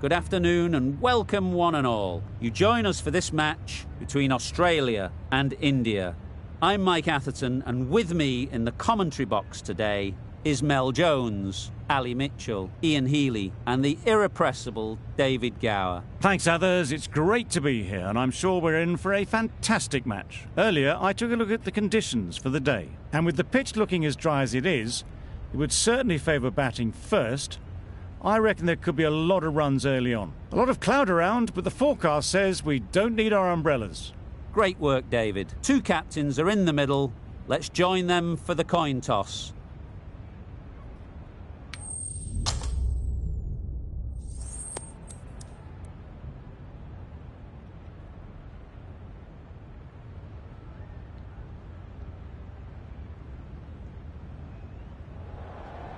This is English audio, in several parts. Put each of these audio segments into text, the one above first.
Good afternoon and welcome one and all. You join us for this match between Australia and India. I'm Mike Atherton, and with me in the commentary box today is Mel Jones, Ali Mitchell, Ian Healy and the irrepressible David Gower. Thanks, others. It's great to be here, and I'm sure we're in for a fantastic match. Earlier, I took a look at the conditions for the day, and with the pitch looking as dry as it is, it would certainly favour batting first. I reckon there could be a lot of runs early on. A lot of cloud around, but the forecast says we don't need our umbrellas. Great work, David. Two captains are in the middle. Let's join them for the coin toss.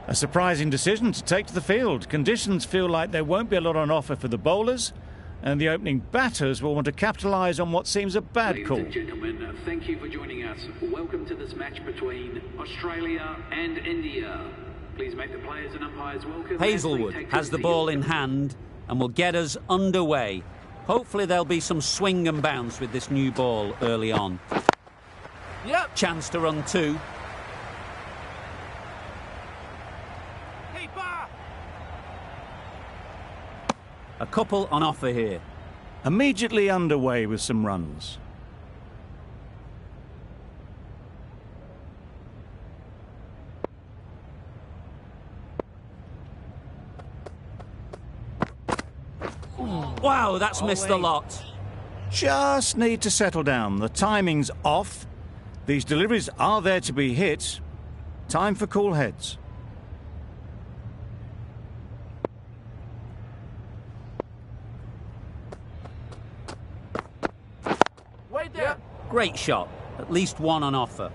A surprising decision to take to the field. Conditions feel like there won't be a lot on offer for the bowlers, and the opening batters will want to capitalise on what seems a bad call. Ladies and gentlemen, thank you for joining us. Welcome to this match between Australia and India. Please make the players and umpires welcome. Hazelwood has the ball in hand and will get us underway. Hopefully there'll be some swing and bounce with this new ball early on. Yep. Chance to run two. A couple on offer here. Immediately underway with some runs. Wow, that's missed a lot. Just need to settle down. The timing's off. These deliveries are there to be hit. Time for cool heads. Great shot. At least one on offer.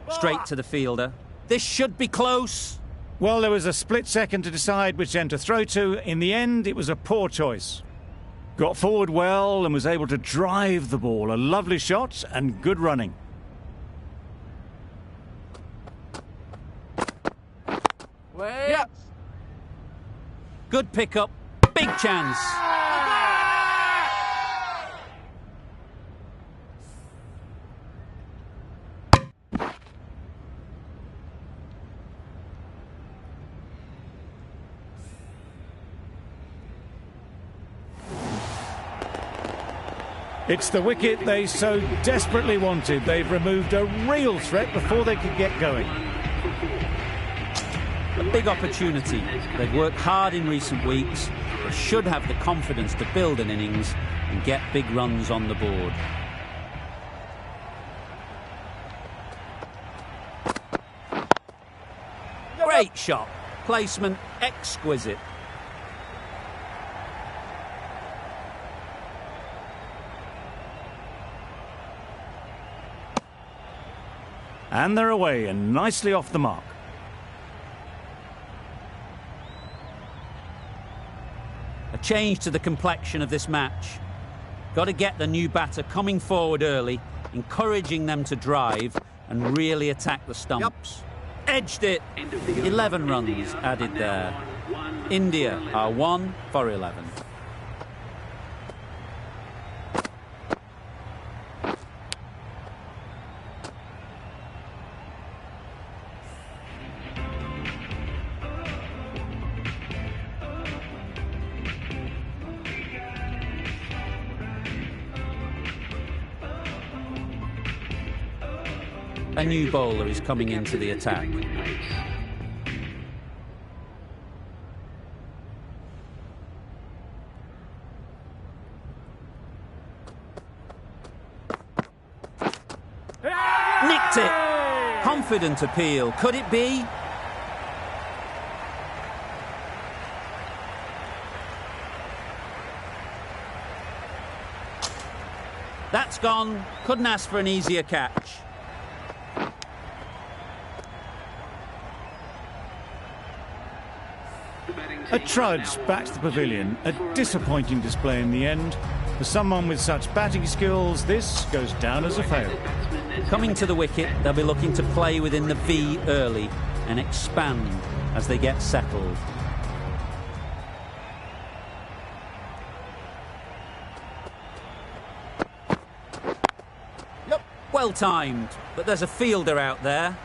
Straight to the fielder. This should be close. Well, there was a split second to decide which end to throw to. In the end, it was a poor choice. Got forward well and was able to drive the ball. A lovely shot and good running. Yep. Good pickup. Big chance. It's the wicket they so desperately wanted. They've removed a real threat before they could get going. A big opportunity. They've worked hard in recent weeks. They should have the confidence to build an innings and get big runs on the board. Great shot. Placement exquisite. And they're away and nicely off the mark. A change to the complexion of this match. Got to get the new batter coming forward early, encouraging them to drive and really attack the stumps. Yep. Edged it. 11 runs added there. India are 1 for 11. A new bowler is coming into the attack. Nicked it! Confident appeal. Could it be? That's gone. Couldn't ask for an easier catch. A trudge back to the pavilion. A disappointing display in the end. For someone with such batting skills, this goes down as a fail. Coming to the wicket, they'll be looking to play within the V early and expand as they get settled. Well timed, but there's a fielder out there.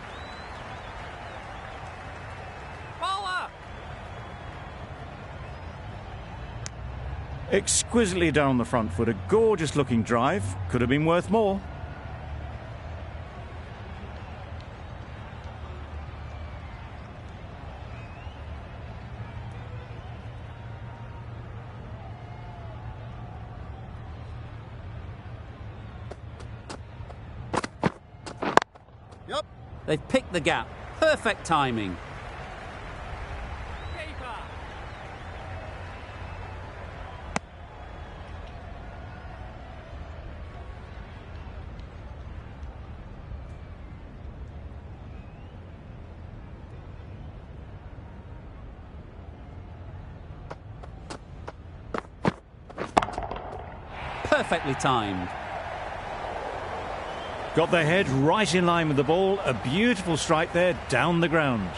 Bowler! Exquisitely done on the front foot. A gorgeous looking drive. Could have been worth more. They've picked the gap. Perfect timing. Keeper! Perfectly timed. Got their head right in line with the ball. A beautiful strike there down the ground.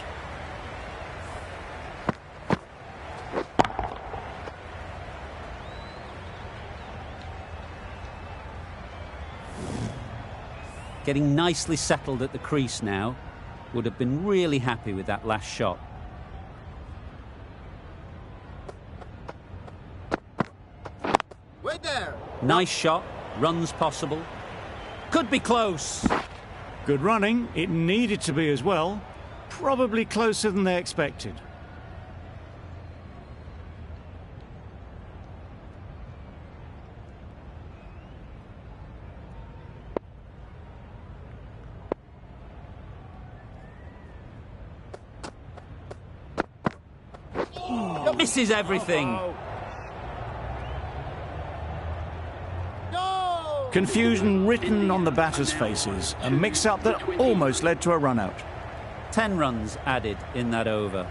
Getting nicely settled at the crease now. Would have been really happy with that last shot. Wait there. Nice shot. Runs possible. Could be close. Good running. It needed to be as well. Probably closer than they expected. Misses everything. No! Confusion written on the batters' faces. A mix-up that almost led to a run-out. 10 runs added in that over.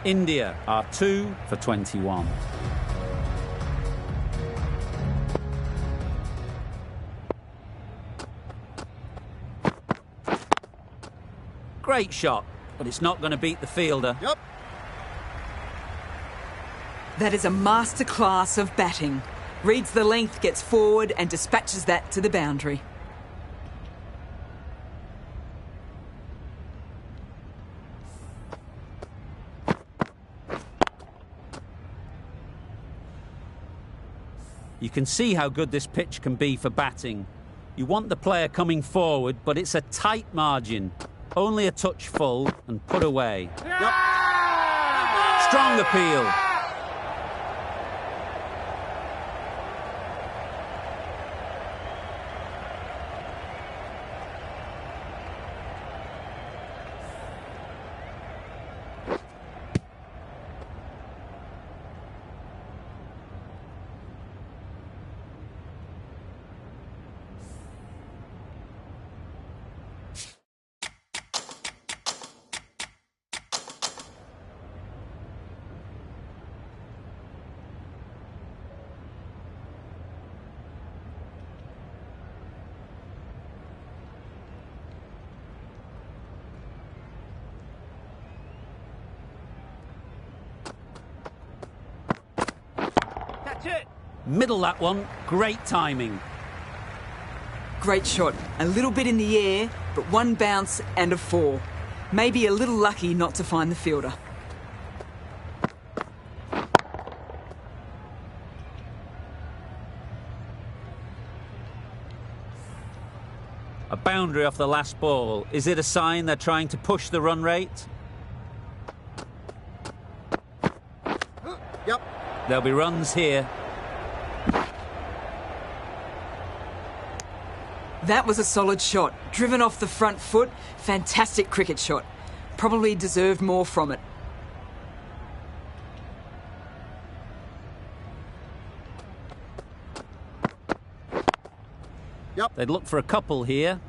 India are 2 for 21. Great shot, but it's not going to beat the fielder. Yep. That is a masterclass of batting. Reads the length, gets forward and dispatches that to the boundary. You can see how good this pitch can be for batting. You want the player coming forward, but it's a tight margin. Only a touch full and put away. Strong appeal. Middle that one, great timing. Great shot. A little bit in the air, but one bounce and a 4. Maybe a little lucky not to find the fielder. A boundary off the last ball. Is it a sign they're trying to push the run rate? Yep. There'll be runs here. That was a solid shot. Driven off the front foot. Fantastic cricket shot. Probably deserved more from it. Yep. They'd look for a couple here.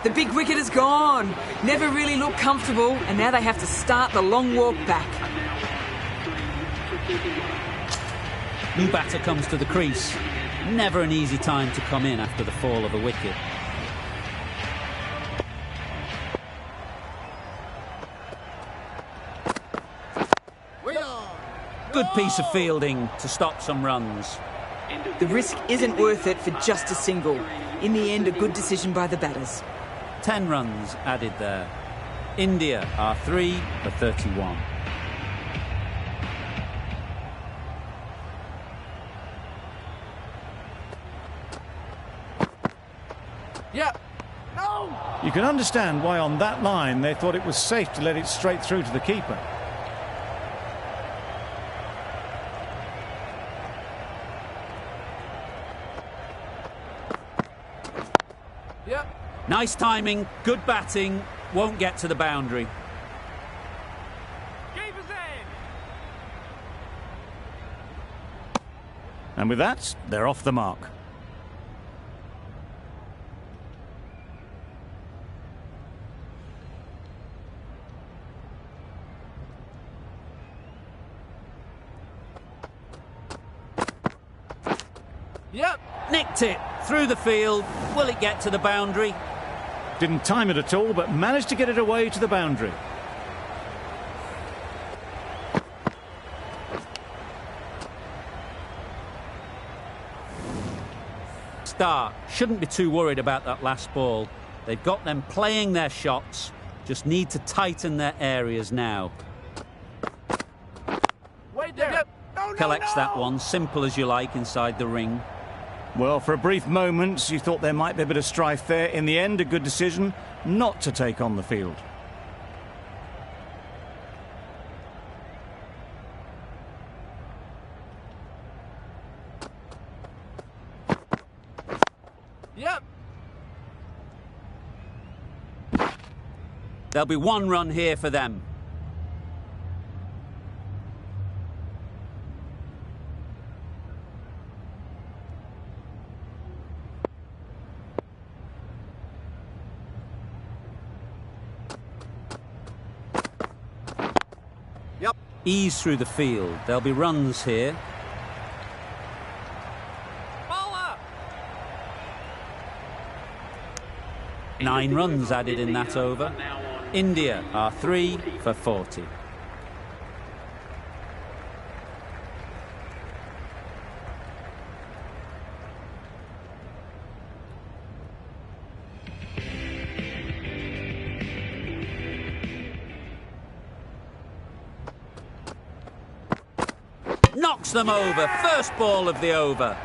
The big wicket is gone. Never really looked comfortable, and now they have to start the long walk back. New batter comes to the crease. Never an easy time to come in after the fall of a wicket. Good piece of fielding to stop some runs. The risk isn't worth it for just a single. In the end, a good decision by the batters. 10 runs added there. India are 3 for 31. Yep. No! You can understand why on that line they thought it was safe to let it straight through to the keeper. Yep. Nice timing, good batting, won't get to the boundary. Keeper's in! And with that, they're off the mark. Yep. Nicked it through the field. Will it get to the boundary? Didn't time it at all, but managed to get it away to the boundary. Stark shouldn't be too worried about that last ball. They've got them playing their shots, just need to tighten their areas now. Wait there. Yep. No, Collects that one, simple as you like, inside the ring. Well, for a brief moment, you thought there might be a bit of strife there. In the end, a good decision not to take on the field. Yep. There'll be 1 run here for them. Yep. Ease through the field. There'll be runs here. Bowler. 9 runs added in that over. India are 3 for 40. Knocks them over. First ball of the over.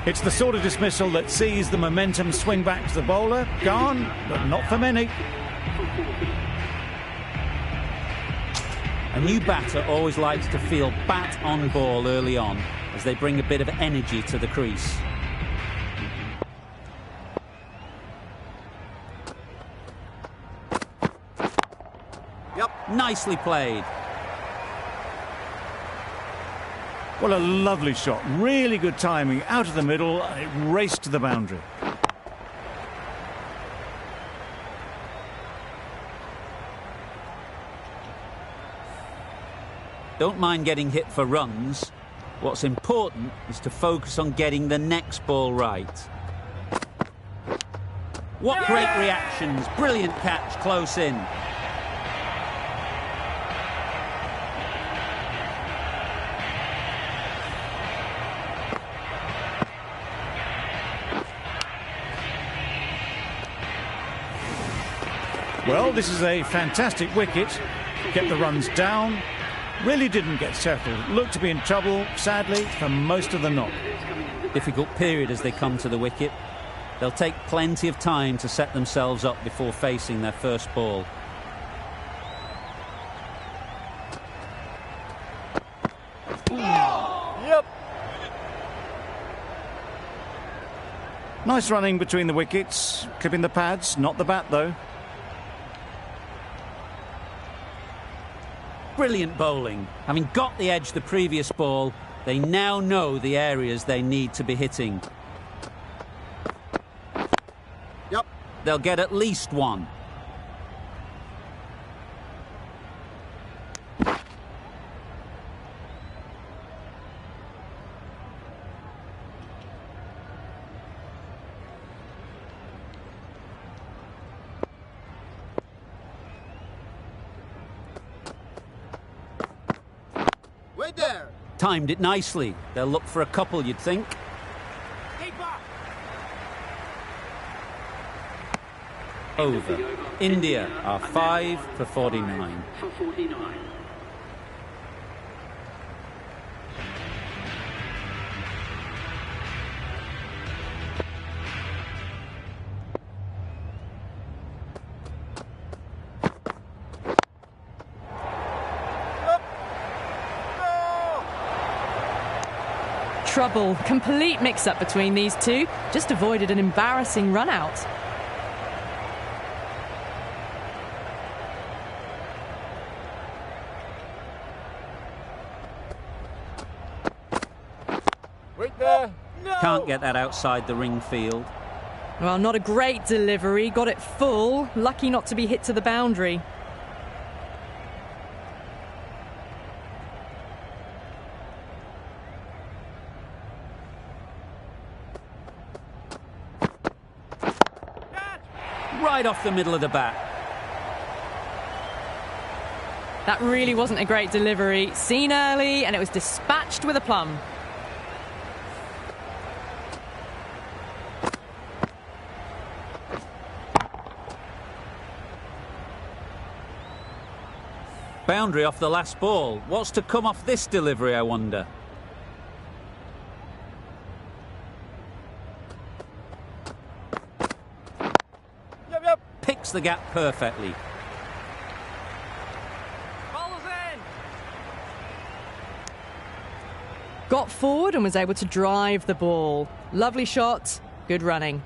It's the sort of dismissal that sees the momentum swing back to the bowler. Gone, but not for many. A new batter always likes to feel bat on ball early on, as they bring a bit of energy to the crease. Yep. Nicely played. Well, a lovely shot. Really good timing. Out of the middle, and it raced to the boundary. Don't mind getting hit for runs. What's important is to focus on getting the next ball right. What great reactions. Brilliant catch close in. Well, this is a fantastic wicket. Kept the runs down. Really didn't get settled. Looked to be in trouble, sadly, for most of the knock. Difficult period as they come to the wicket. They'll take plenty of time to set themselves up before facing their first ball. Yep. Nice running between the wickets. Clipping the pads, not the bat, though. Brilliant bowling. Having got the edge the previous ball, they now know the areas they need to be hitting. Yep. They'll get at least one. Wait there. Timed it nicely. They'll look for a couple, you'd think. Over. India are 5 for 49. For 49. Trouble. Complete mix-up between these two. Just avoided an embarrassing run-out. Wait there. No. Can't get that outside the ring field. Well, not a great delivery. Got it full. Lucky not to be hit to the boundary. Right off the middle of the bat. That really wasn't a great delivery. Seen early, and it was dispatched with a plum. Boundary off the last ball. What's to come off this delivery, I wonder? Yep. Picks the gap perfectly. Ball is in. Got forward and was able to drive the ball. Lovely shot, good running.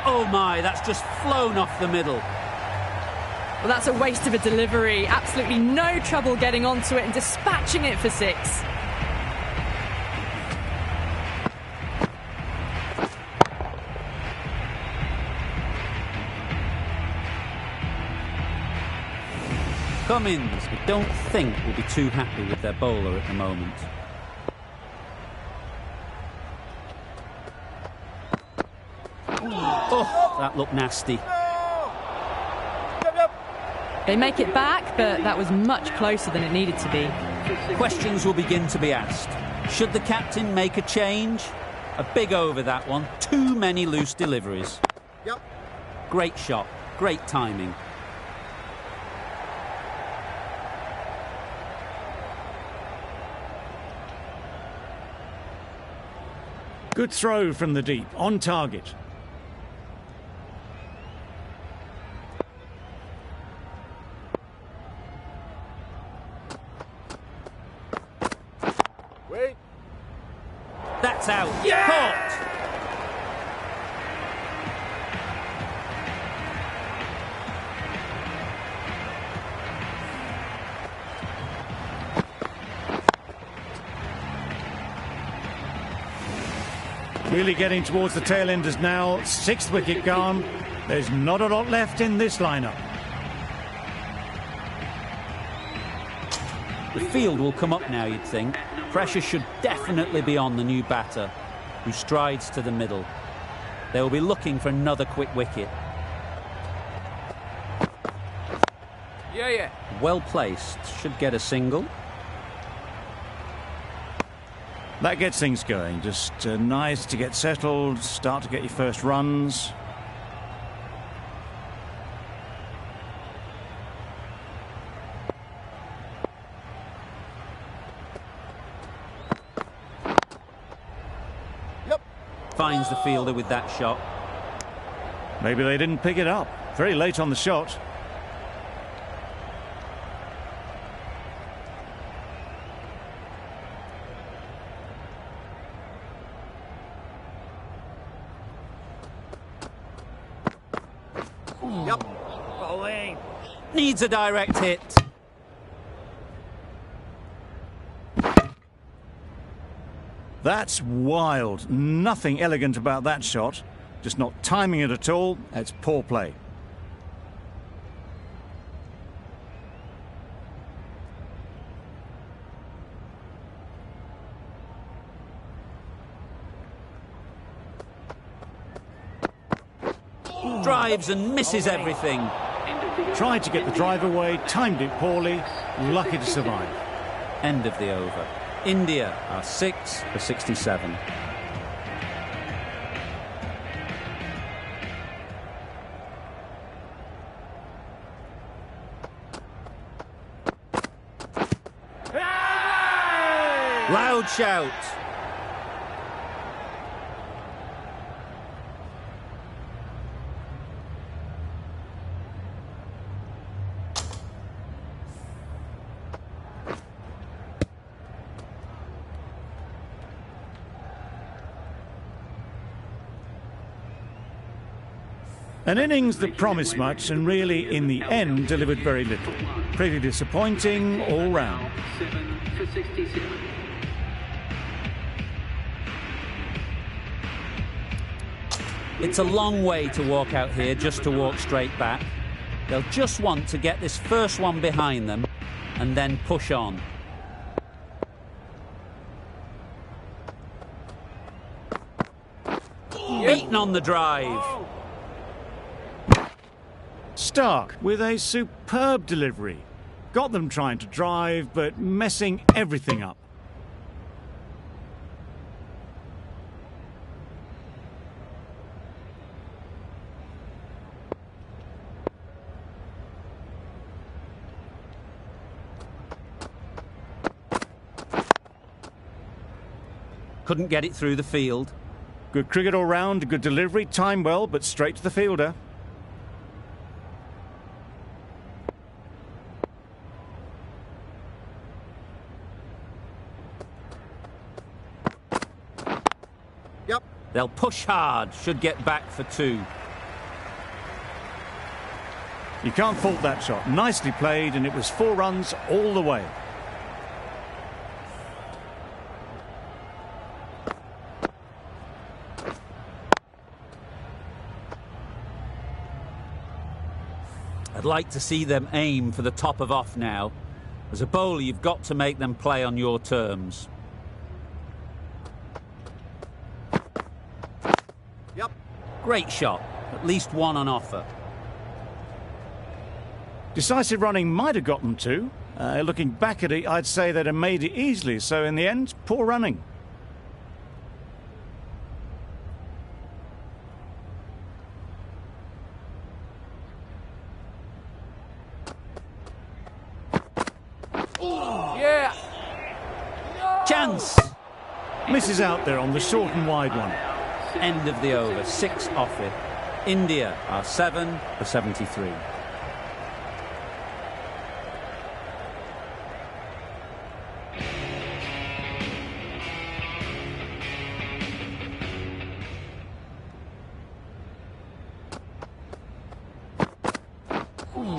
Oh my, that's just flown off the middle. Well, that's a waste of a delivery. Absolutely no trouble getting onto it and dispatching it for 6. Cummins, we don't think will be too happy with their bowler at the moment. Oh, that looked nasty. Yep. They make it back, but that was much closer than it needed to be. Questions will begin to be asked. Should the captain make a change? A big over, that one. Too many loose deliveries. Yep. Great shot. Great timing. Good throw from the deep, on target. Wait. That's out. Caught. Really getting towards the tail enders now. 6th wicket gone. There's not a lot left in this lineup. The field will come up now, you'd think. Pressure should definitely be on the new batter, who strides to the middle. They will be looking for another quick wicket. Yeah. Well placed. Should get a single. That gets things going. Just nice to get settled, start to get your first runs. Yep. Finds the fielder with that shot. Maybe they didn't pick it up. Very late on the shot. Yep. Bowling. Needs a direct hit. That's wild. Nothing elegant about that shot. Just not timing it at all. It's poor play. Drives and misses everything. Tried to get the drive away, timed it poorly, lucky to survive. End of the over. India are 6 for 67. Loud shout. An innings that promised much and really, in the end, delivered very little. Pretty disappointing all round. 7 for 67. It's a long way to walk out here just to walk straight back. They'll just want to get this first one behind them and then push on. Beaten on the drive. Stark with a superb delivery. Got them trying to drive, but messing everything up. Couldn't get it through the field. Good cricket all round, good delivery, timed well, but straight to the fielder. Yep. They'll push hard, should get back for 2. You can't fault that shot. Nicely played, and it was 4 runs all the way. I'd like to see them aim for the top of off now. As a bowler, you've got to make them play on your terms. Yep. Great shot. At least one on offer. Decisive running might have got them 2. Looking back at it, I'd say they'd have made it easily. So in the end, poor running. Yeah. Chance! Misses out there on the short and wide one. End of the over. 6 off it. India are 7 for 73.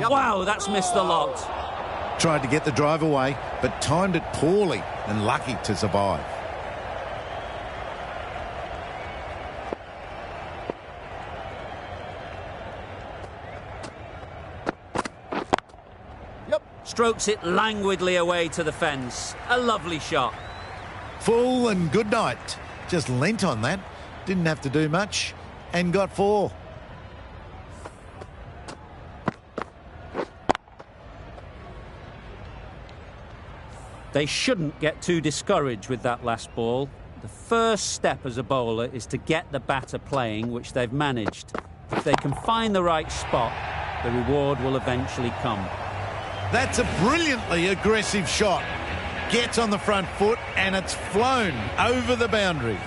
Wow, that's missed the lot. Tried to get the drive away, but timed it poorly and lucky to survive. Yep. Strokes it languidly away to the fence. A lovely shot. Full and good night. Just leant on that. Didn't have to do much and got 4. They shouldn't get too discouraged with that last ball. The first step as a bowler is to get the batter playing, which they've managed. If they can find the right spot, the reward will eventually come. That's a brilliantly aggressive shot. Gets on the front foot and it's flown over the boundary.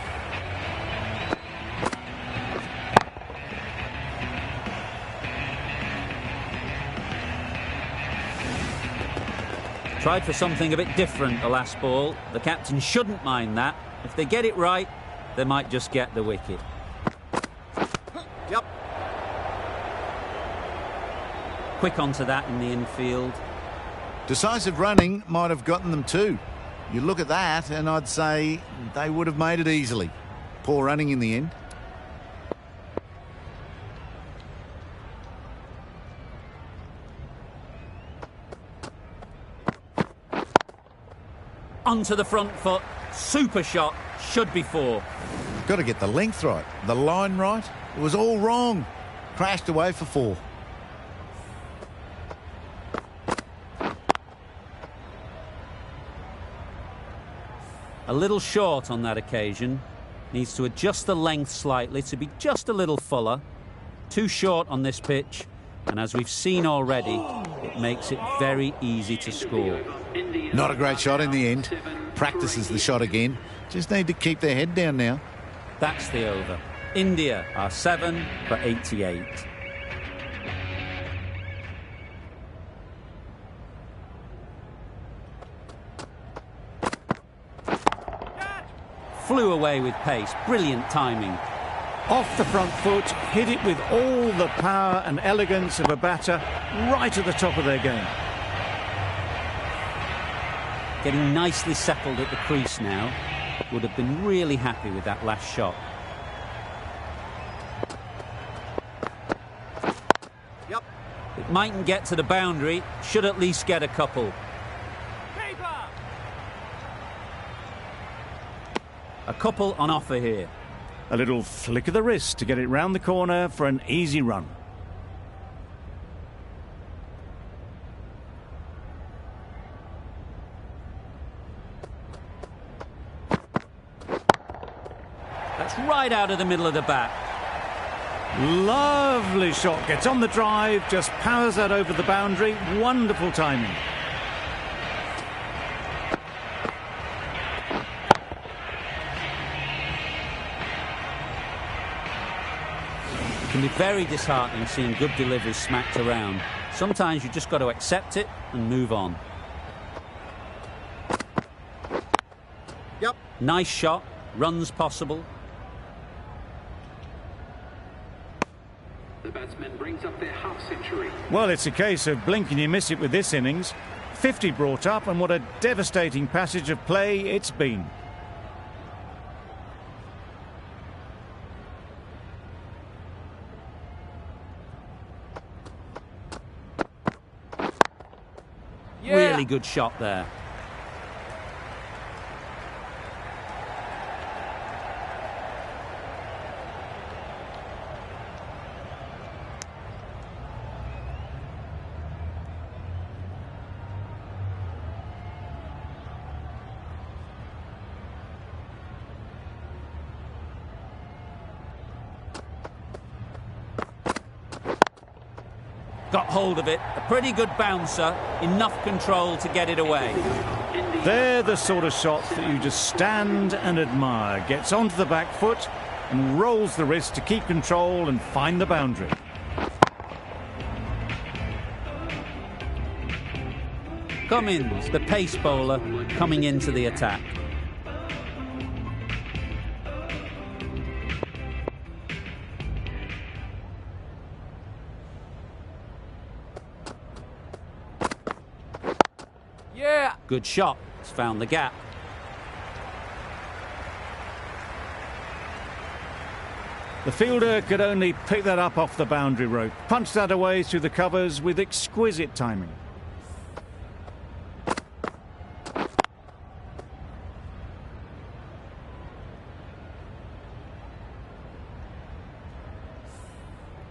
Tried for something a bit different the last ball. The captain shouldn't mind that. If they get it right, they might just get the wicket. Yep. Quick onto that in the infield. Decisive running might have gotten them too. You look at that and I'd say they would have made it easily. Poor running in the end. Onto the front foot. Super shot. Should be 4. Got to get the length right, the line right. It was all wrong. Crashed away for 4. A little short on that occasion. Needs to adjust the length slightly to be just a little fuller. Too short on this pitch. And as we've seen already, it makes it very easy to score. Not a great shot in the end. Practices the shot again. Just need to keep their head down now. That's the over. India are 7 for 88. Flew away with pace. Brilliant timing. Off the front foot, hit it with all the power and elegance of a batter right at the top of their game. Getting nicely settled at the crease now. Would have been really happy with that last shot. Yep. It mightn't get to the boundary. Should at least get a couple. A couple on offer here. A little flick of the wrist to get it round the corner for an easy run. That's right out of the middle of the bat. Lovely shot. Gets on the drive, just powers that over the boundary. Wonderful timing. It can be very disheartening seeing good deliveries smacked around. Sometimes you just got to accept it and move on. Yep. Nice shot. Runs possible. The batsman brings up their half-century. Well, it's a case of blink and you miss it with this innings. 50 brought up, and what a devastating passage of play it's been. Yeah. Really good shot there. Got hold of it. A pretty good bouncer. Enough control to get it away. They're the sort of shots that you just stand and admire. Gets onto the back foot and rolls the wrist to keep control and find the boundary. Cummins, the pace bowler, coming into the attack. Yeah. Good shot. It's found the gap. The fielder could only pick that up off the boundary rope. Punched that away through the covers with exquisite timing.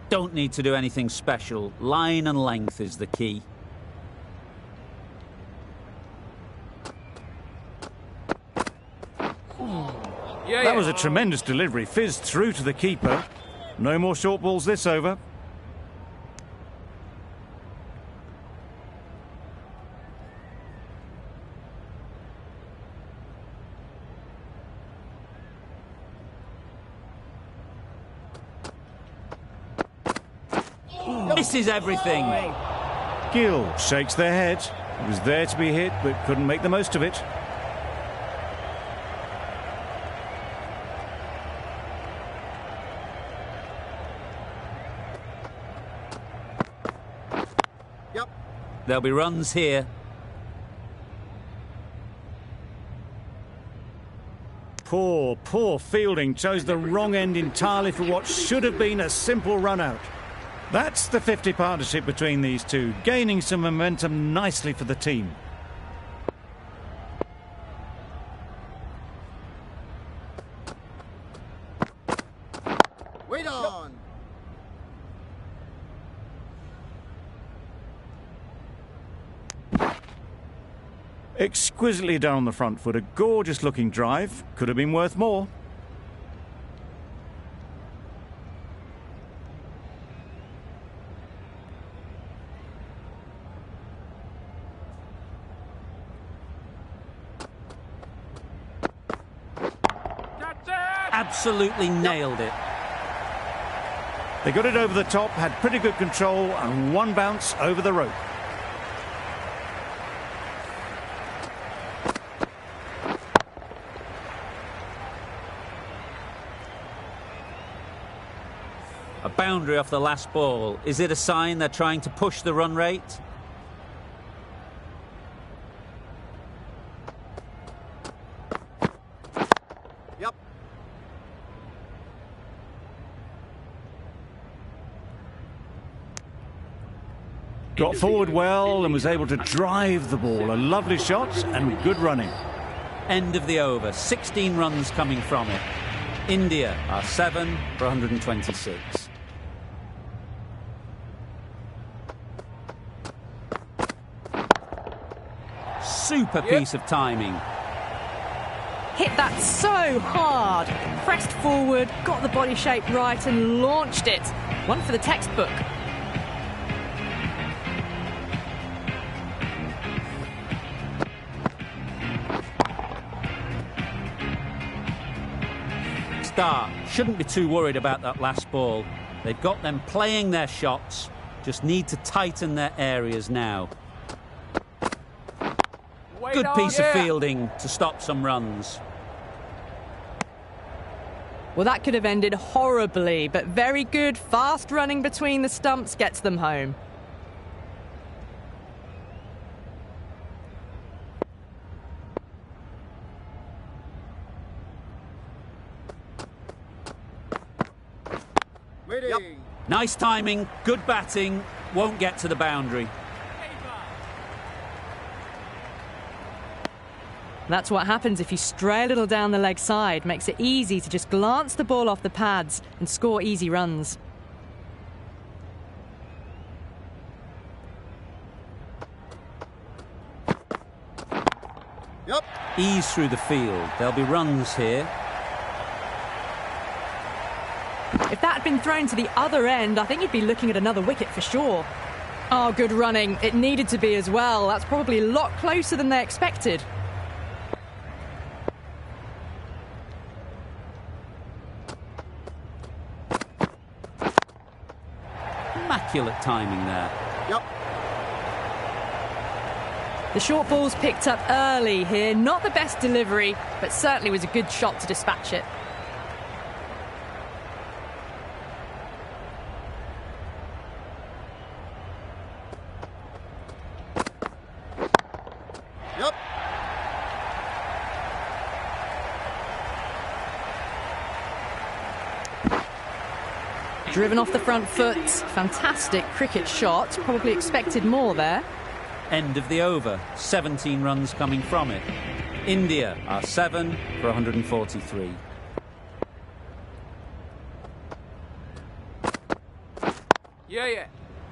Don't need to do anything special. Line and length is the key. Yeah, That was a tremendous delivery. Fizzed through to the keeper. No more short balls this over. Misses everything. Gill shakes their head. It was there to be hit, but couldn't make the most of it. There'll be runs here. Poor fielding. Chose the wrong end entirely for what should have been a simple run out. That's the 50 partnership between these two, gaining some momentum nicely for the team. Wait on. Exquisitely done on the front foot. A gorgeous looking drive. Could have been worth more. Absolutely nailed it. They got it over the top, had pretty good control, and one bounce over the rope. A boundary off the last ball. Is it a sign they're trying to push the run rate? Yep. Got forward well and was able to drive the ball. A lovely shot and good running. End of the over. 16 runs coming from it. India are 7 for 126. Super piece of timing. Hit that so hard. Pressed forward, got the body shape right and launched it. One for the textbook. Start. Shouldn't be too worried about that last ball. They've got them playing their shots. Just need to tighten their areas now. Good piece of fielding to stop some runs. Well, that could have ended horribly, but very good, fast running between the stumps gets them home. Waiting. Yep. Nice timing, good batting, won't get to the boundary. That's what happens if you stray a little down the leg side. Makes it easy to just glance the ball off the pads and score easy runs. Yep. Ease through the field. There'll be runs here. If that had been thrown to the other end, I think you'd be looking at another wicket for sure. Oh, good running. It needed to be as well. That's probably a lot closer than they expected. Immaculate timing there. Yep. The short ball's picked up early here. Not the best delivery, but certainly was a good shot to dispatch it. Yep. Driven off the front foot. Fantastic cricket shot. Probably expected more there. End of the over. 17 runs coming from it. India are 7 for 143. Yeah.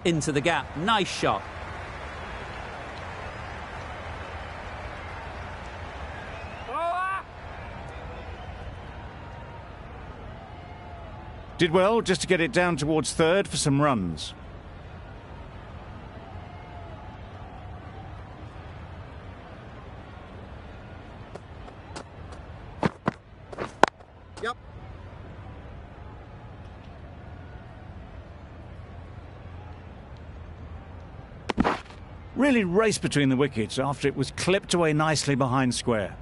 Into the gap. Nice shot. Did well just to get it down towards third for some runs. Yep. Really raced between the wickets after it was clipped away nicely behind square.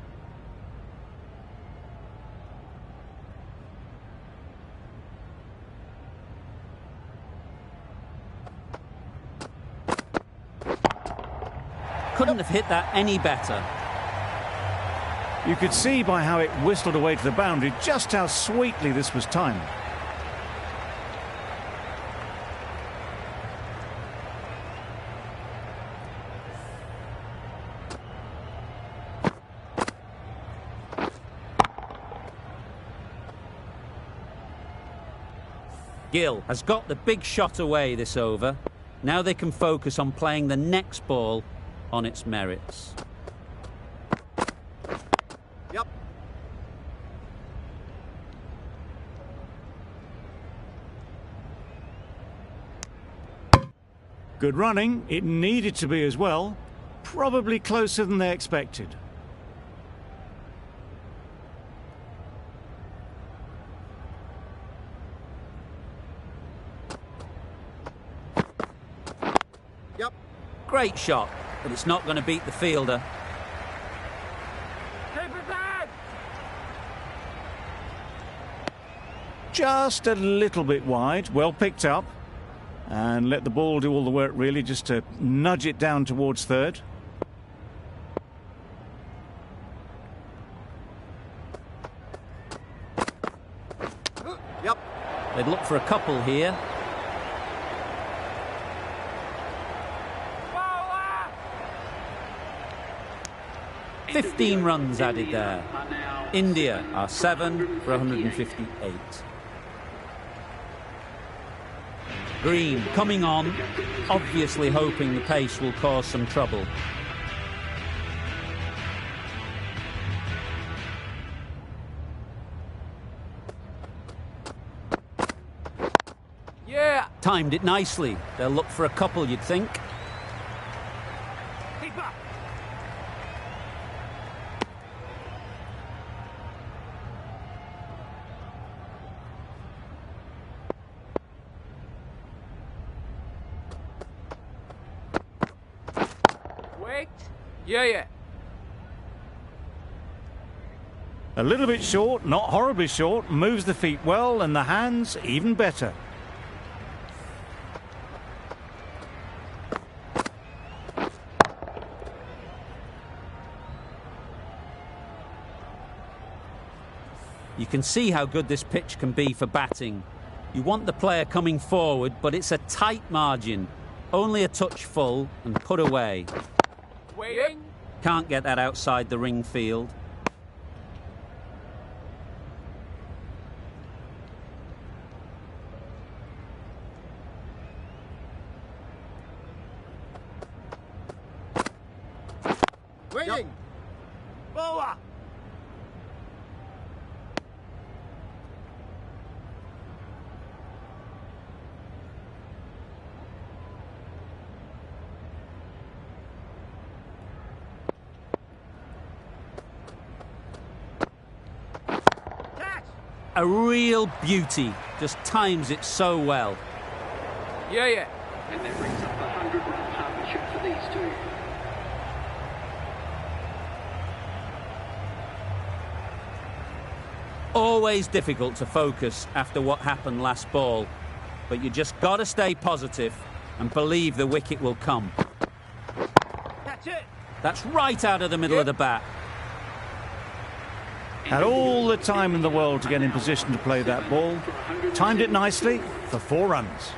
Couldn't have hit that any better. You could see by how it whistled away to the boundary just how sweetly this was timed. Gill has got the big shot away this over. Now they can focus on playing the next ball on its merits. Yep. Good running. It needed to be as well. Probably closer than they expected. Yep. Great shot, but it's not going to beat the fielder. Keep it down. Just a little bit wide. Well picked up. And let the ball do all the work, really, just to nudge it down towards third. Yep. They'd look for a couple here. Bowler! 15 runs added there. Are now India are 7 for 158. Green coming on, obviously hoping the pace will cause some trouble. Yeah. Timed it nicely. They'll look for a couple, you'd think. Keep up. Wait. Yeah. A little bit short, not horribly short. Moves the feet well, and the hands even better. You can see how good this pitch can be for batting. You want the player coming forward, but it's a tight margin. Only a touch full and put away. Waiting. Can't get that outside the ring field. Waiting. Bowler. A real beauty. Just times it so well. Yeah. And that brings up the 100-run partnership for these two. Always difficult to focus after what happened last ball, but you just got to stay positive and believe the wicket will come. That's it. That's right out of the middle of the bat. Had all the time in the world to get in position to play that ball. Timed it nicely for 4 runs.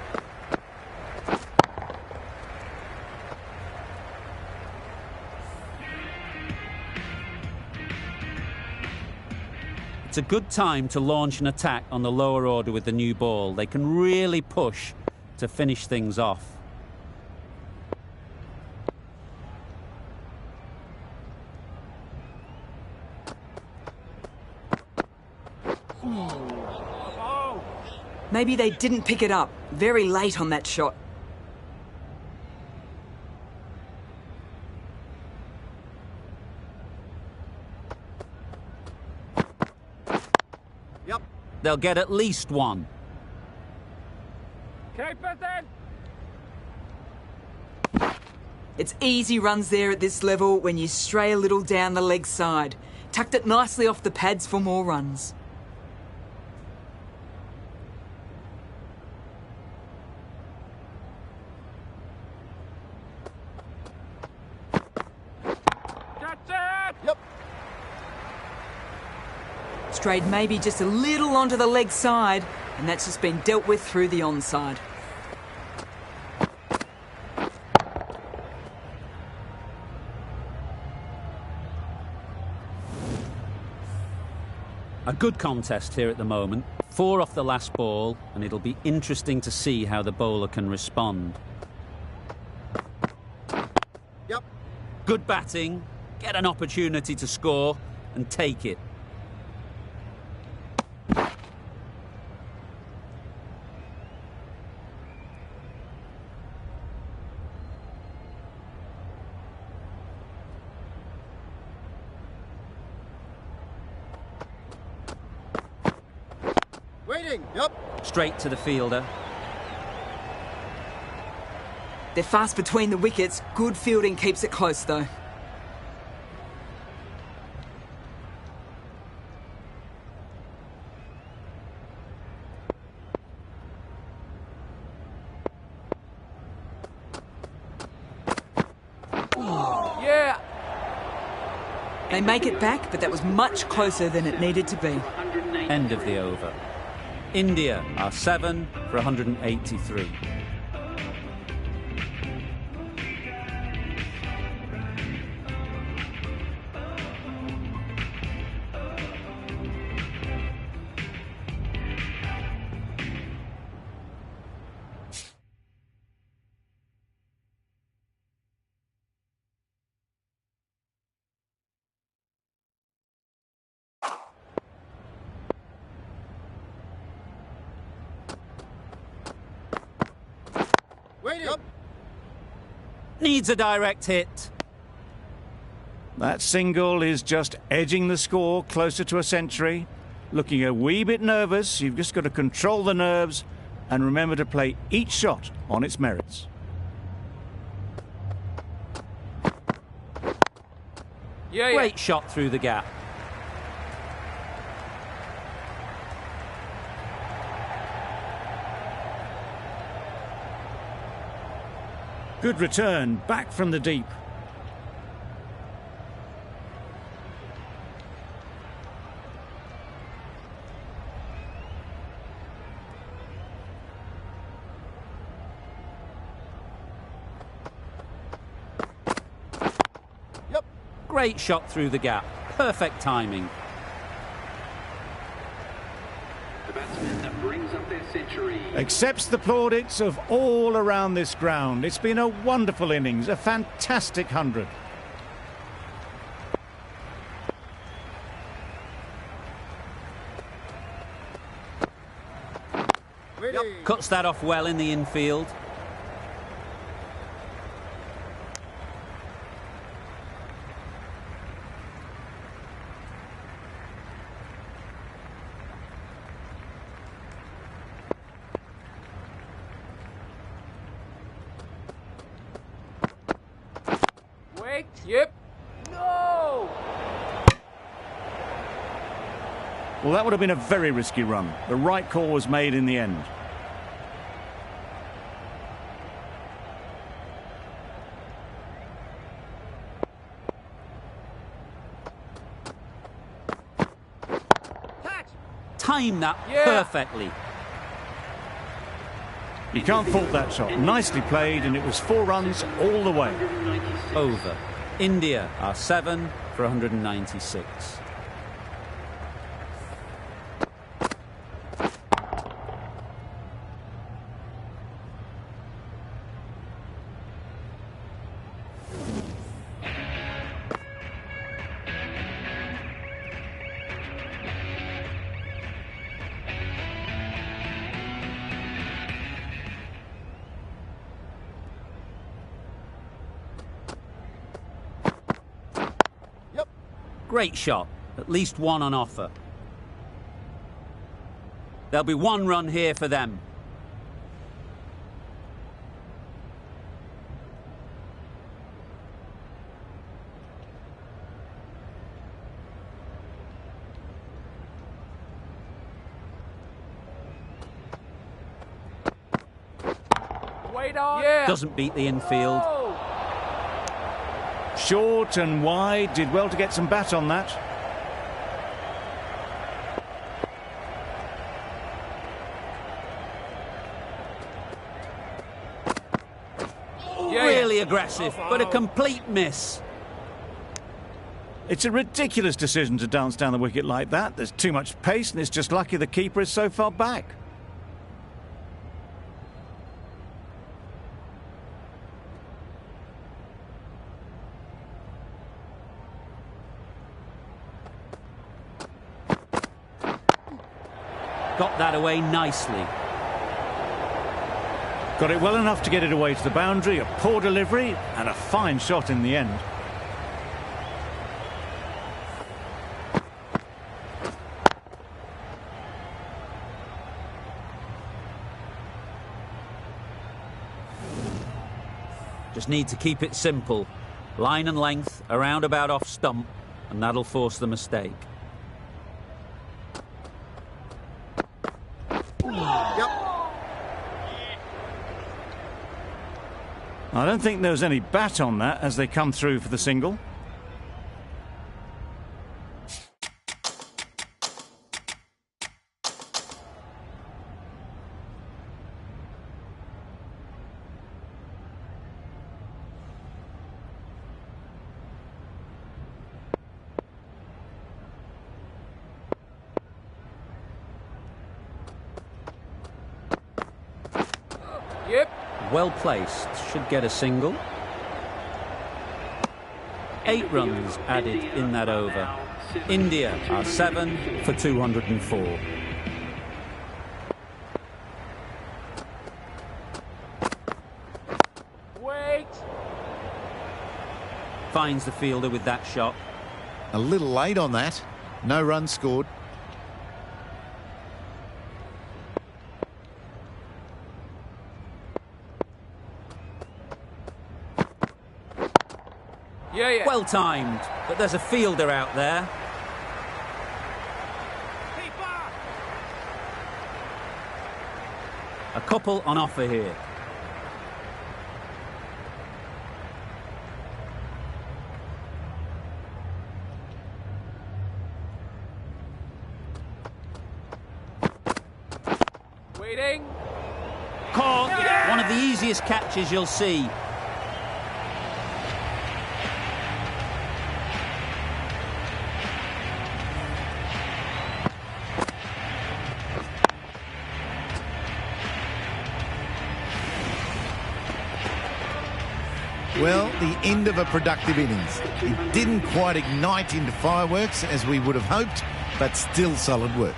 It's a good time to launch an attack on the lower order with the new ball. They can really push to finish things off. Maybe they didn't pick it up. Very late on that shot. Yep. They'll get at least one. Keep it in. It's easy runs there at this level when you stray a little down the leg side. Tucked it nicely off the pads for more runs. strayed maybe just a little onto the leg side, and that's just been dealt with through the onside. A good contest here at the moment. 4 off the last ball, and it'll be interesting to see how the bowler can respond. Yep. Good batting, get an opportunity to score and take it. Waiting. Yep. Straight to the fielder. They're fast between the wickets. Good fielding keeps it close, though. Yeah. They make it back, but that was much closer than it needed to be. End of the over. India are 7 for 183. Waiting. Yep. Needs a direct hit. That single is just edging the score closer to a century. Looking a wee bit nervous, you've just got to control the nerves and remember to play each shot on its merits. Yeah. Great shot through the gap. Good return, back from the deep. Yep. Great shot through the gap. Perfect timing. The batsman that brings up their century. Accepts the plaudits of all around this ground. It's been a wonderful innings, a fantastic 100. Waiting. Cuts that off well in the infield. Wait. Yep. No. Well, that would have been a very risky run. The right call was made in the end. Catch. Timed that Yeah. perfectly. You can't fault that shot. Nicely played, and it was 4 runs all the way. 196. Over. India are 7 for 196. Yep. Great shot. At least one on offer. There'll be 1 run here for them. Wait on. Yeah. Doesn't beat the infield. Oh. Short and wide, did well to get some bat on that. Really aggressive, but a complete miss. It's a ridiculous decision to dance down the wicket like that. There's too much pace, and it's just lucky the keeper is so far back. Got that away nicely. Got it well enough to get it away to the boundary, a poor delivery, and a fine shot in the end. Just need to keep it simple. Line and length, around about off stump, and that'll force the mistake. I don't think there was any bat on that as they come through for the single. Yep. Well placed, should get a single. 8 runs added in that over. India are 7 for 204. Wait. Finds the fielder with that shot. A little late on that. No runs scored. Yeah. Well timed, but there's a fielder out there. A couple on offer here. Waiting. Caught. Yeah! One of the easiest catches you'll see. Well, the end of a productive innings. It didn't quite ignite into fireworks as we would have hoped, but still solid work.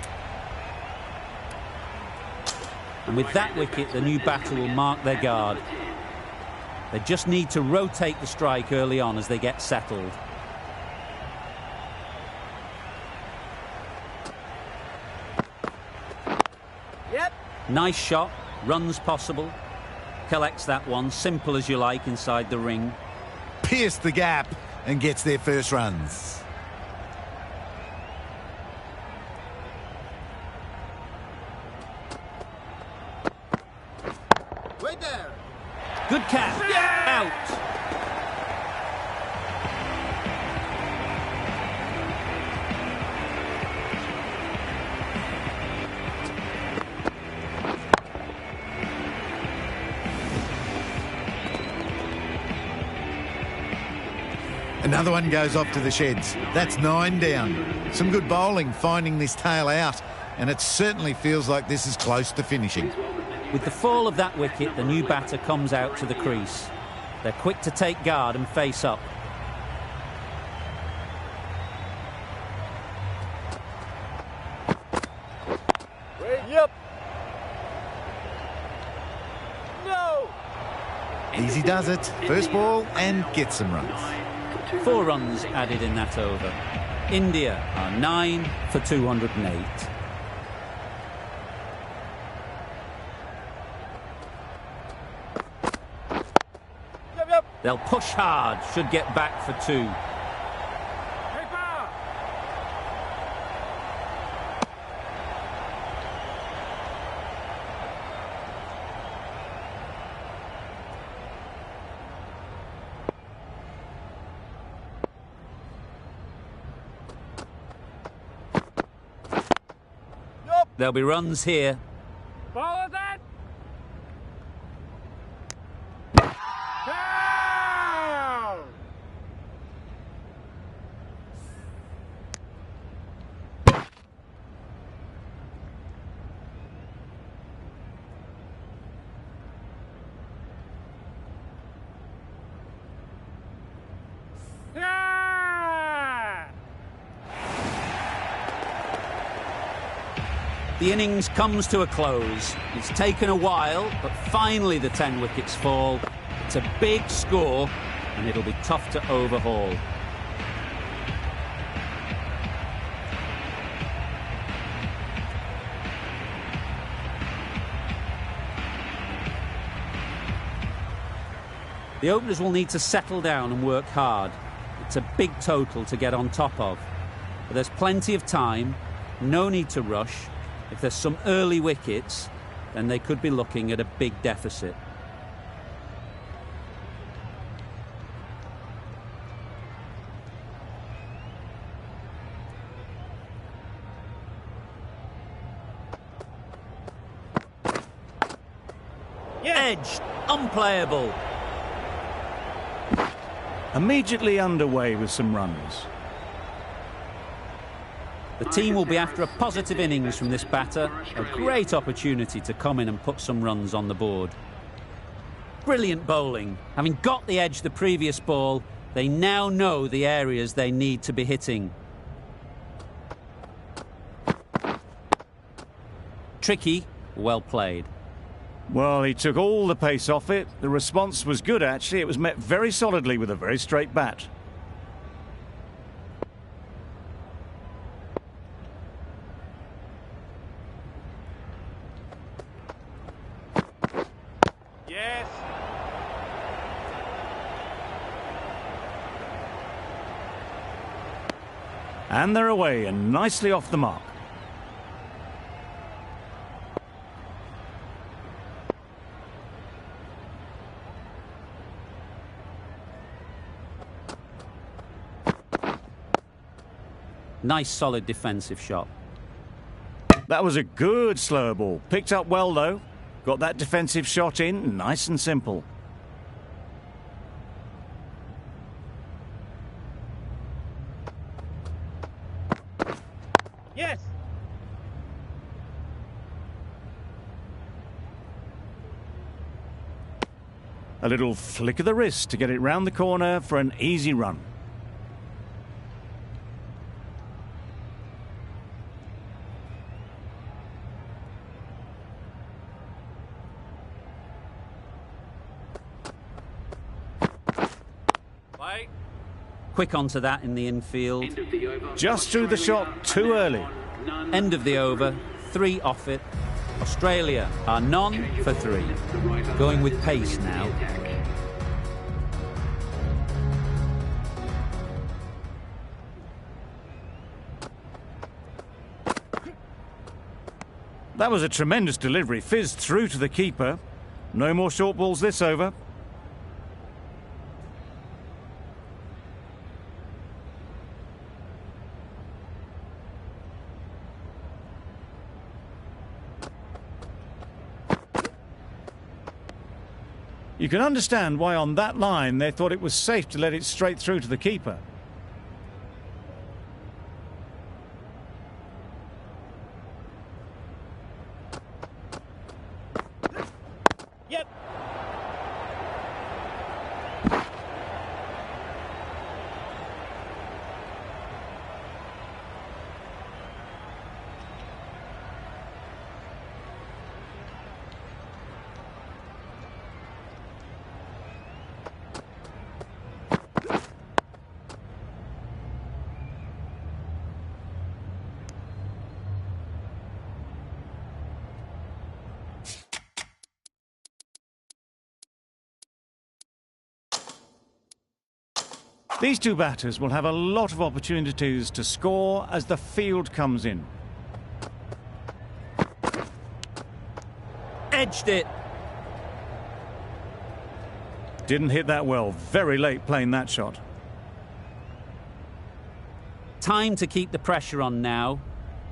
And with that wicket, the new batter will mark their guard. They just need to rotate the strike early on as they get settled. Yep. Nice shot, runs possible. Collects that one, simple as you like, inside the ring. Pierced the gap and gets their first runs. Wait there. Good catch. Yeah! Out. Another one goes off to the sheds. That's 9 down. Some good bowling finding this tail out, and it certainly feels like this is close to finishing. With the fall of that wicket, the new batter comes out to the crease. They're quick to take guard and face up. Yep. No. Easy does it. First ball and gets some runs. 4 runs added in that over. India are 9 for 208. Yep. They'll push hard, should get back for 2. Paper. There'll be runs here. Follow that. The innings comes to a close. It's taken a while, but finally the 10 wickets fall. It's a big score, and it'll be tough to overhaul. The openers will need to settle down and work hard. It's a big total to get on top of. But there's plenty of time, no need to rush. If there's some early wickets, then they could be looking at a big deficit. Edged, unplayable. Immediately underway with some runs. The team will be after a positive innings from this batter. A great opportunity to come in and put some runs on the board. Brilliant bowling. Having got the edge the previous ball, they now know the areas they need to be hitting. Tricky, well played. Well, he took all the pace off it. The response was good, actually. It was met very solidly with a very straight bat. Yes. And they're away and nicely off the mark. Nice solid defensive shot. That was a good slow ball. Picked up well, though. Got that defensive shot in, nice and simple. Yes. A little flick of the wrist to get it round the corner for an easy run. Quick onto that in the infield. Just threw the shot too early. End of the over, 3 off it. Australia are none for 3. Going with pace now. That was a tremendous delivery. Fizzed through to the keeper. No more short balls this over. You can understand why on that line they thought it was safe to let it straight through to the keeper. Yep. These two batters will have a lot of opportunities to score as the field comes in. Edged it. Didn't hit that well. Very late playing that shot. Time to keep the pressure on now.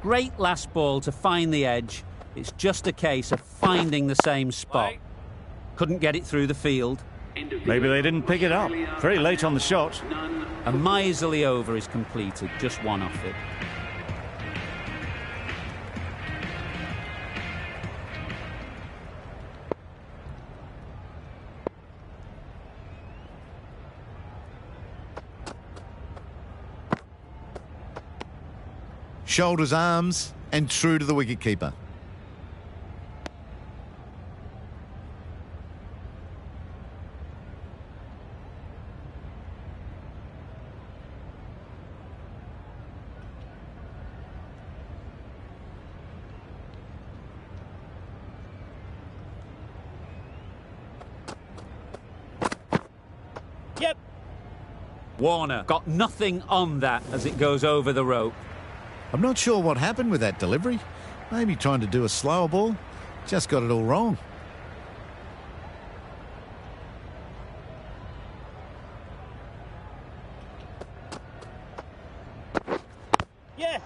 Great last ball to find the edge. It's just a case of finding the same spot. Couldn't get it through the field. Maybe they didn't pick it up. Very late on the shot. A miserly over is completed, just 1 off it. Shoulders, arms and true to the wicketkeeper. Yep. Warner got nothing on that as it goes over the rope. I'm not sure what happened with that delivery. Maybe trying to do a slower ball. Just got it all wrong. Yes.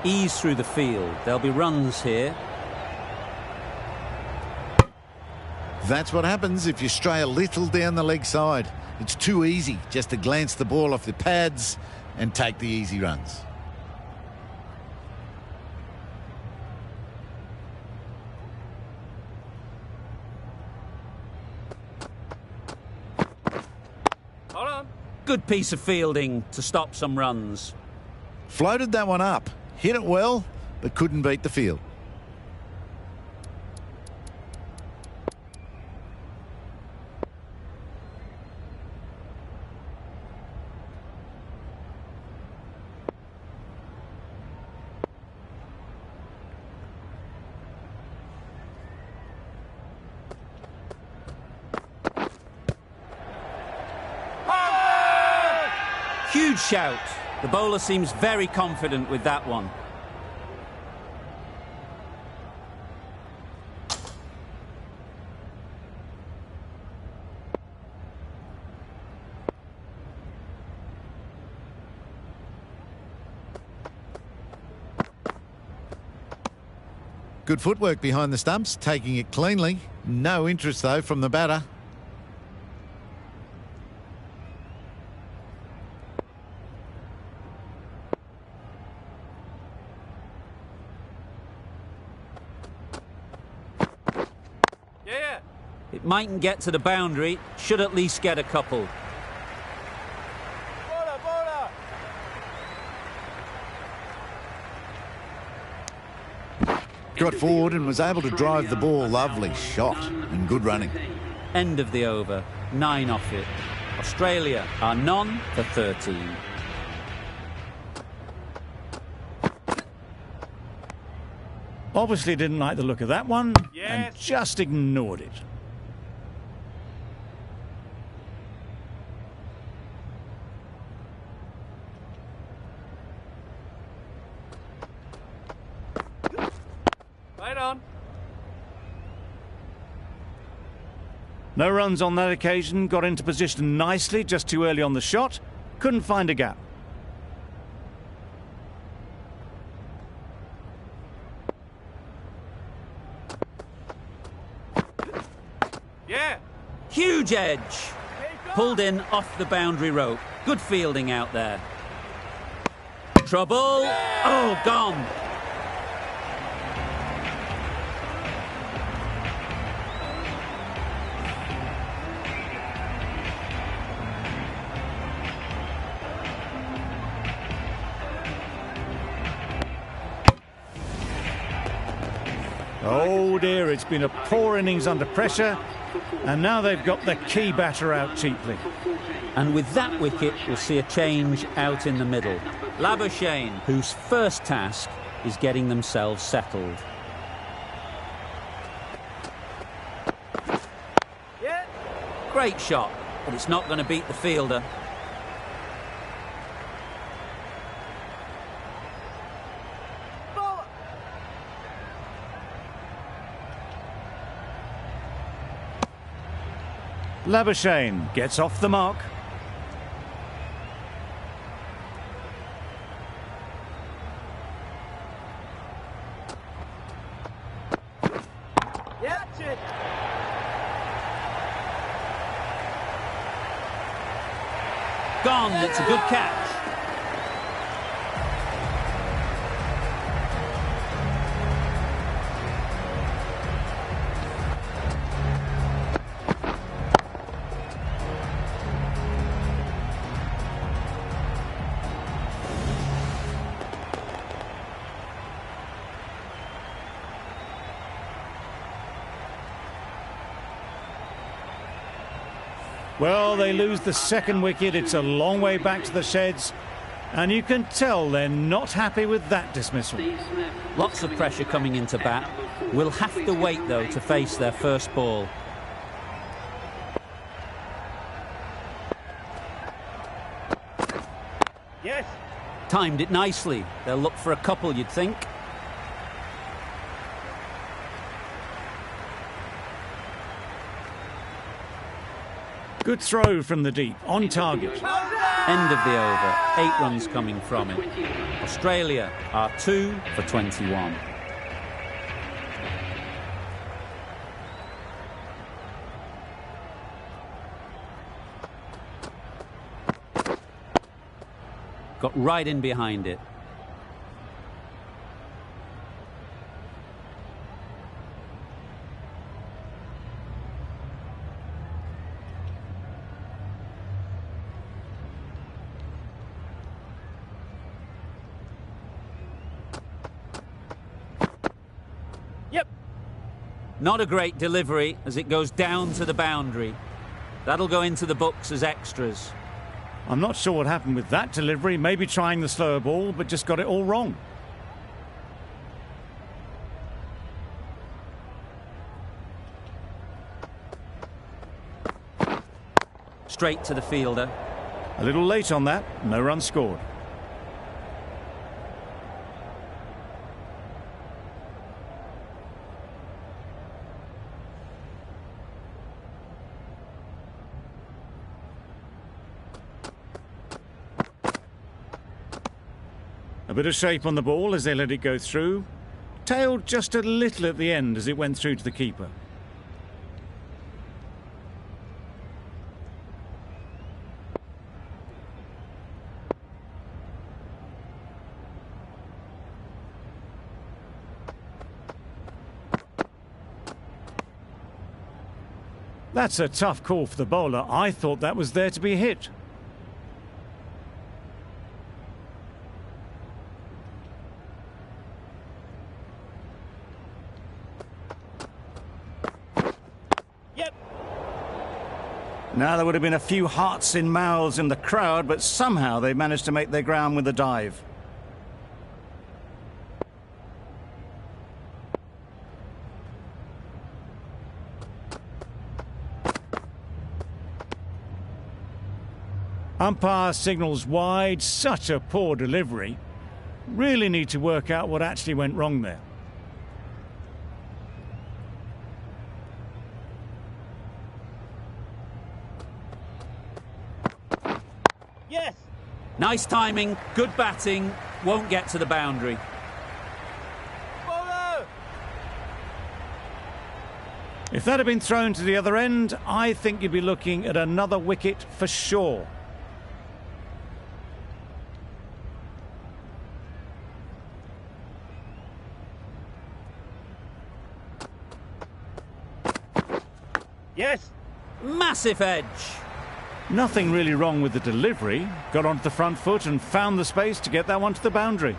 Ease through the field. There'll be runs here. That's what happens if you stray a little down the leg side. It's too easy just to glance the ball off the pads and take the easy runs. Hold on. Good piece of fielding to stop some runs. Floated that one up. Hit it well, but couldn't beat the field. Huge shout. The bowler seems very confident with that one. Good footwork behind the stumps, taking it cleanly. No interest, though, from the batter. Yeah. It mightn't get to the boundary, should at least get a couple. Bowler, bowler. Got forward and was able to drive the ball. Lovely shot and good running. End of the over, 9 off it. Australia are none for 13. Obviously didn't like the look of that one and Yes. just ignored it. Right on. No runs on that occasion, got into position nicely, just too early on the shot. Couldn't find a gap. Yeah. Huge edge. Pulled in off the boundary rope. Good fielding out there. Trouble. Oh, gone. Oh dear, it's been a poor innings under pressure, and now they've got the key batter out cheaply. And with that wicket, we'll see a change out in the middle. Labuschagne, whose first task is getting themselves settled. Yeah. Great shot, but it's not going to beat the fielder. Bowler. Labuschagne gets off the mark. Yeah. That's it. Gone, it's a good catch. Well, they lose the second wicket. It's a long way back to the sheds. And you can tell they're not happy with that dismissal. Lots of pressure coming into bat. Will have to wait, though, to face their first ball. Yes. Timed it nicely. They'll look for a couple, you'd think. Good throw from the deep, on target. End of the over. 8 runs coming from it. Australia are 2 for 21. Got right in behind it. Yep. Not a great delivery as it goes down to the boundary. That'll go into the books as extras. I'm not sure what happened with that delivery. Maybe trying the slower ball, but just got it all wrong. Straight to the fielder. A little late on that. No run scored. A bit of shape on the ball as they let it go through. Tailed just a little at the end as it went through to the keeper. That's a tough call for the bowler. I thought that was there to be hit. Now, there would have been a few hearts in mouths in the crowd, but somehow they managed to make their ground with a dive. Umpire signals wide. Such a poor delivery. Really need to work out what actually went wrong there. Yes. Nice timing, good batting, won't get to the boundary. Bowler. If that had been thrown to the other end, I think you'd be looking at another wicket for sure. Yes. Massive edge. Nothing really wrong with the delivery. Got onto the front foot and found the space to get that one to the boundary.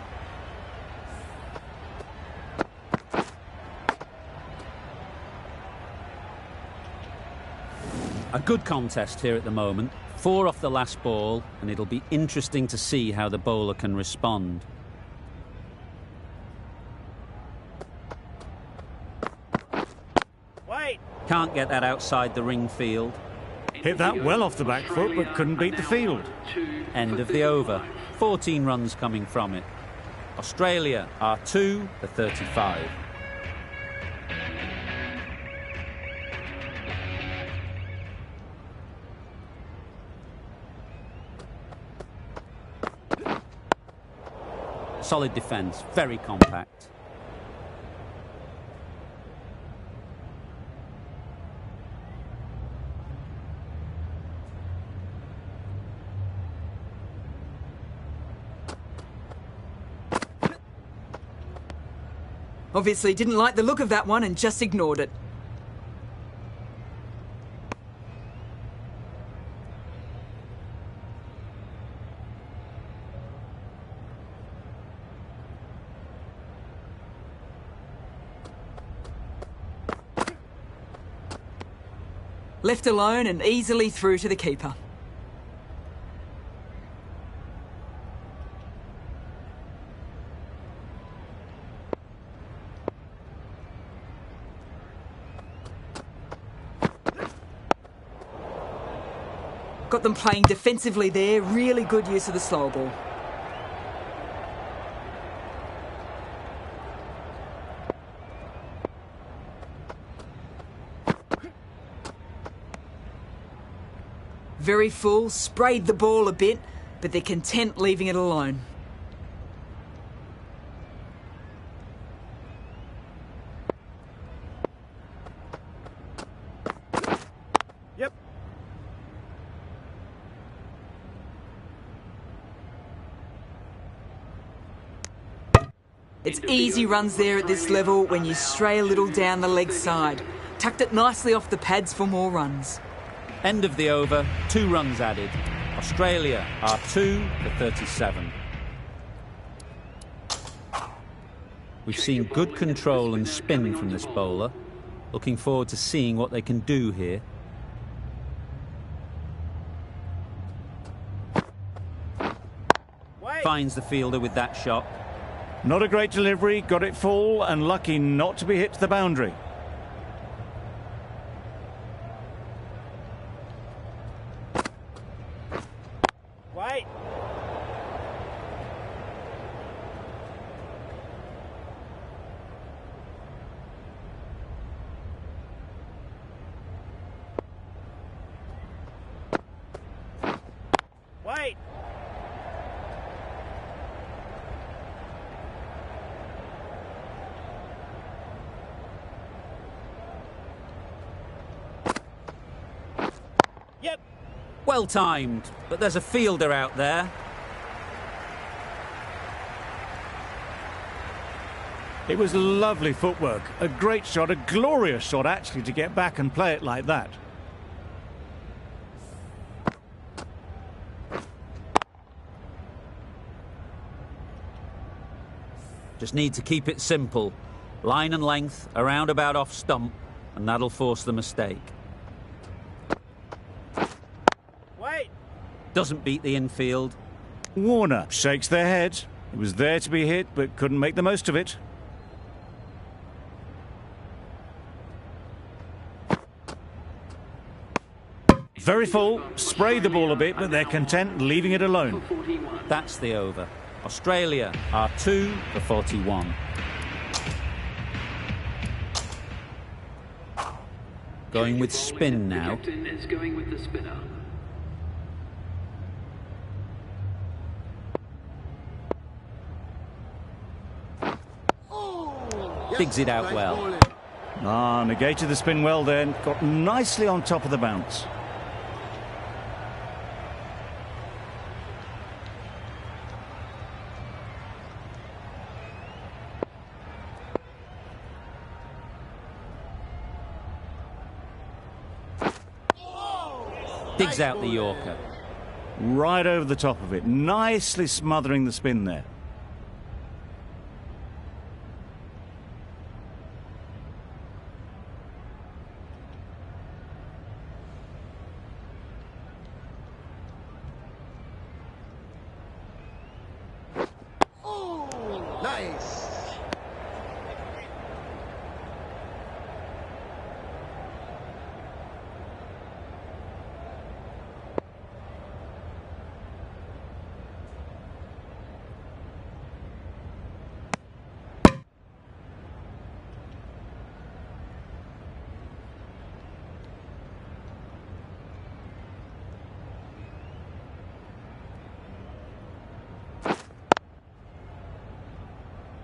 A good contest here at the moment. 4 off the last ball, and it'll be interesting to see how the bowler can respond. Wait. Can't get that outside the ring field. Hit that well off the back foot, but couldn't beat the field. End of the over. 14 runs coming from it. Australia are 2 for 35. Solid defence, very compact. Obviously didn't like the look of that one and just ignored it. Left alone and easily through to the keeper. Got them playing defensively there. Really good use of the slow ball. Very full, sprayed the ball a bit, but they're content leaving it alone. Yep. It's easy runs there at this level when you stray a little down the leg side. Tucked it nicely off the pads for more runs. End of the over, 2 runs added. Australia are 2 for 37. We've seen good control and spin from this bowler. Looking forward to seeing what they can do here. Finds the fielder with that shot. Not a great delivery, got it full and lucky not to be hit to the boundary. Wait. Wait. Yep. Well timed, but there's a fielder out there. It was lovely footwork, a great shot, a glorious shot actually to get back and play it like that. Just need to keep it simple. Line and length, around about off stump, and that'll force the mistake. Wait. Doesn't beat the infield. Warner shakes their head. It was there to be hit, but couldn't make the most of it. Very full, sprayed the ball a bit, but they're content leaving it alone. That's the over. Australia are 2 for 41. Going with spin now. Captain is going with the spinner. Digs it out well. Ah, negated the spin well then. Got nicely on top of the bounce. Digs out the Yorker. Right over the top of it, nicely smothering the spin there. Nice.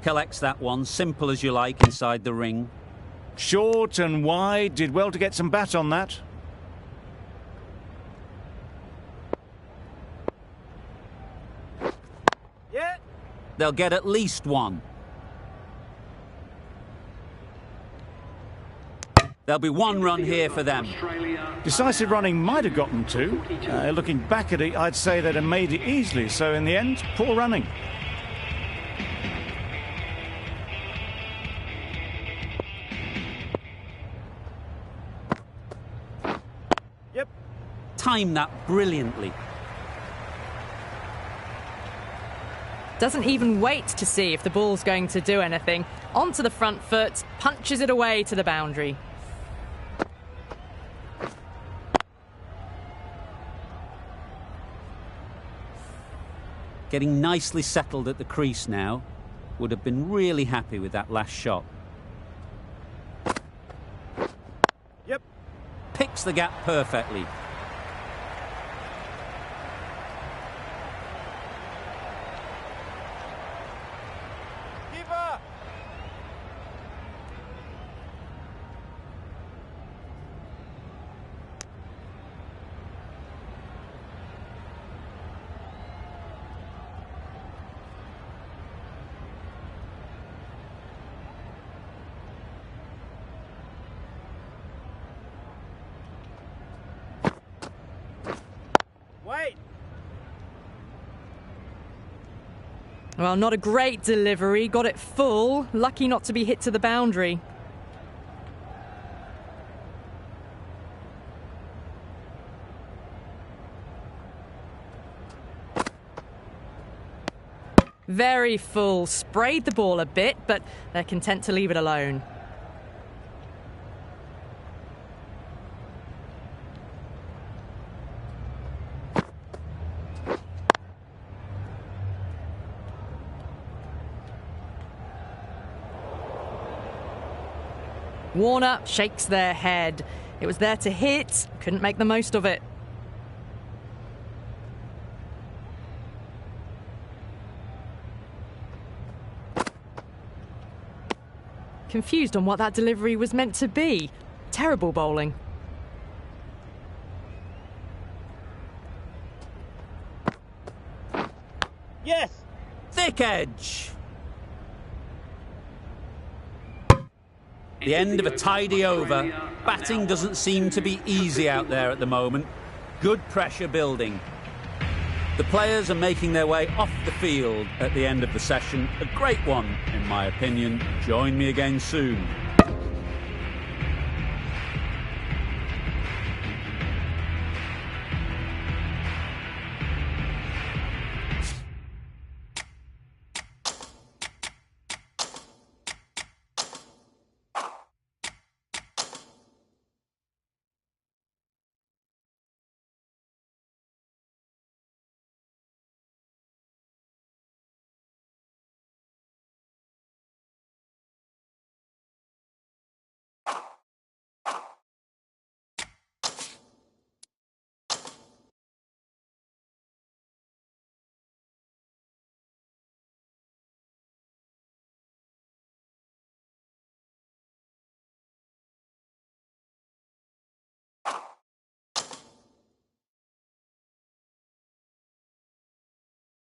Collects that one, simple as you like, inside the ring. Short and wide, did well to get some bat on that. Yeah. They'll get at least one. There'll be one run here for them. Decisive running might have gotten two. Looking back at it, I'd say they'd have made it easily. So in the end, poor running. timed that brilliantly. Doesn't even wait to see if the ball's going to do anything. Onto the front foot, punches it away to the boundary. Getting nicely settled at the crease now. Would have been really happy with that last shot. Yep. Picks the gap perfectly. Keeper. Wait. Well, not a great delivery. Got it full. Lucky not to be hit to the boundary. Very full. Sprayed the ball a bit, but they're content to leave it alone. Warner shakes their head. It was there to hit, couldn't make the most of it. Confused on what that delivery was meant to be. Terrible bowling. Yes. Thick edge. The end of a tidy over. Batting doesn't seem to be easy out there at the moment. Good pressure building. The players are making their way off the field at the end of the session. A great one, in my opinion. Join me again soon.